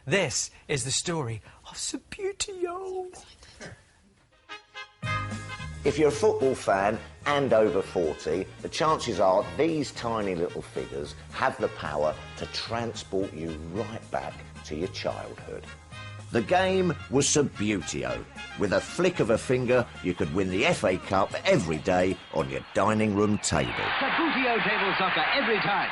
This is the story of Subbuteo. If you're a football fan and over 40, the chances are these tiny little figures have the power to transport you right back to your childhood. The game was Subbuteo. With a flick of a finger, you could win the FA Cup every day on your dining room table. Subbuteo table soccer every time.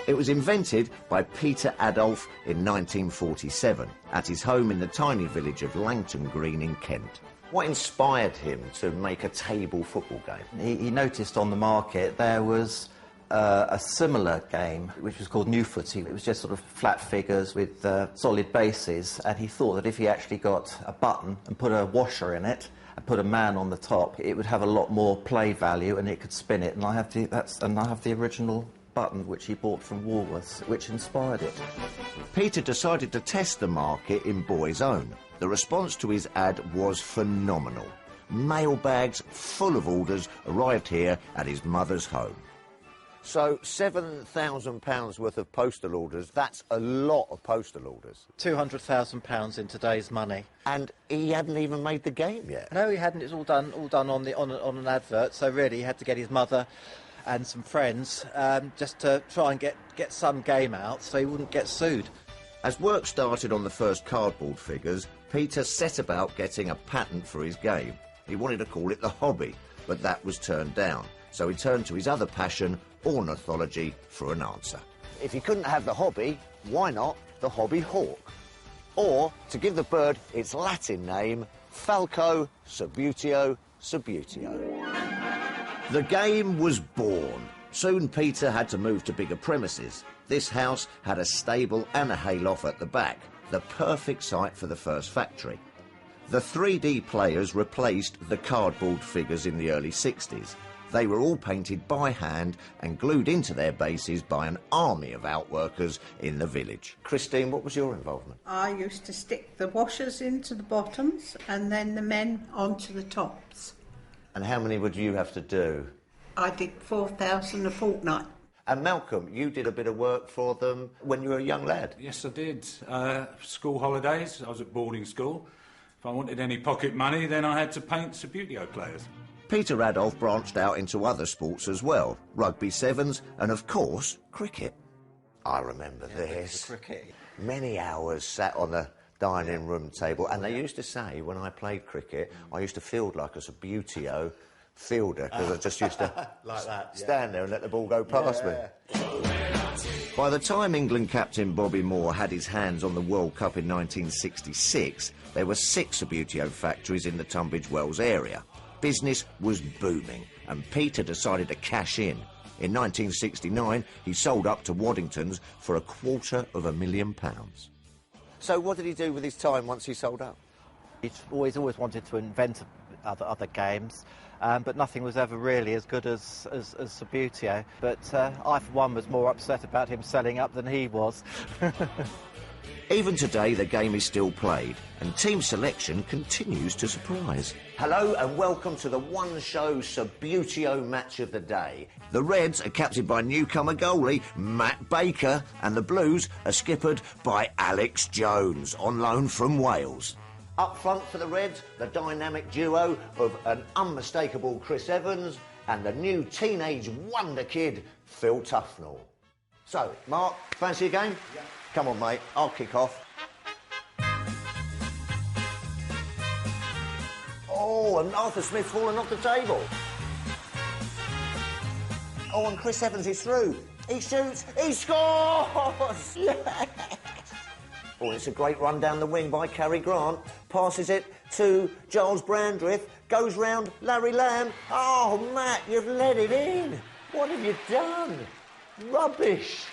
It was invented by Peter Adolph in 1947 at his home in the tiny village of Langton Green in Kent. What inspired him to make a table football game? He noticed on the market there was a similar game which was called New Footy. It was just sort of flat figures with solid bases, and he thought that if he actually got a button and put a washer in it and put a man on the top, it would have a lot more play value and it could spin it. And I have the original button which he bought from Woolworths, which inspired it. Peter decided to test the market in Boy's Own. The response to his ad was phenomenal. Mailbags full of orders arrived here at his mother's home. So, £7,000 worth of postal orders, that's a lot of postal orders. £200,000 in today's money. And he hadn't even made the game yet. No, he hadn't. It's all done on an advert, so really he had to get his mother and some friends just to try and get some game out so he wouldn't get sued. As work started on the first cardboard figures, Peter set about getting a patent for his game. He wanted to call it the hobby, but that was turned down. So he turned to his other passion, ornithology, for an answer. If he couldn't have the hobby, why not the hobby hawk? Or, to give the bird its Latin name, Falco Subbuteo Subbuteo. The game was born. Soon Peter had to move to bigger premises. This house had a stable and a hayloft at the back, the perfect site for the first factory. The 3D players replaced the cardboard figures in the early 60s. They were all painted by hand and glued into their bases by an army of outworkers in the village. Christine, what was your involvement? I used to stick the washers into the bottoms and then the men onto the tops. And how many would you have to do? I did 4,000 a fortnight. And Malcolm, you did a bit of work for them when you were a young lad. Yes, I did. School holidays, I was at boarding school. If I wanted any pocket money, then I had to paint Subbuteo players. Peter Adolph branched out into other sports as well, rugby sevens and, of course, cricket. I remember this. Cricket. Many hours sat on the dining room table, and they used to say, when I played cricket, I used to field like a Subbuteo fielder, because I just used to like that, stand there and let the ball go past me. By the time England captain Bobby Moore had his hands on the World Cup in 1966, there were 6 Subbuteo factories in the Tunbridge Wells area. Business was booming, and Peter decided to cash in. In 1969, he sold up to Waddington's for £250,000. So what did he do with his time once he sold up? He's always wanted to invent other games, but nothing was ever really as good as Subbuteo. But I, for one, was more upset about him selling up than he was. Even today, the game is still played, and team selection continues to surprise. Hello and welcome to the one-show Subbuteo match of the day. The Reds are captained by newcomer goalie Matt Baker, and the Blues are skippered by Alex Jones, on loan from Wales. Up front for the Reds, the dynamic duo of an unmistakable Chris Evans and the new teenage wonder kid, Phil Tufnell. So, Mark, fancy a game? Yeah. Come on, mate, I'll kick off. Oh, and Arthur Smith falling off the table. Oh, and Chris Evans is through. He shoots, he scores! Yes! Oh, it's a great run down the wing by Cary Grant. Passes it to Giles Brandreth. Goes round Larry Lamb. Oh, Matt, you've let it in. What have you done? Rubbish.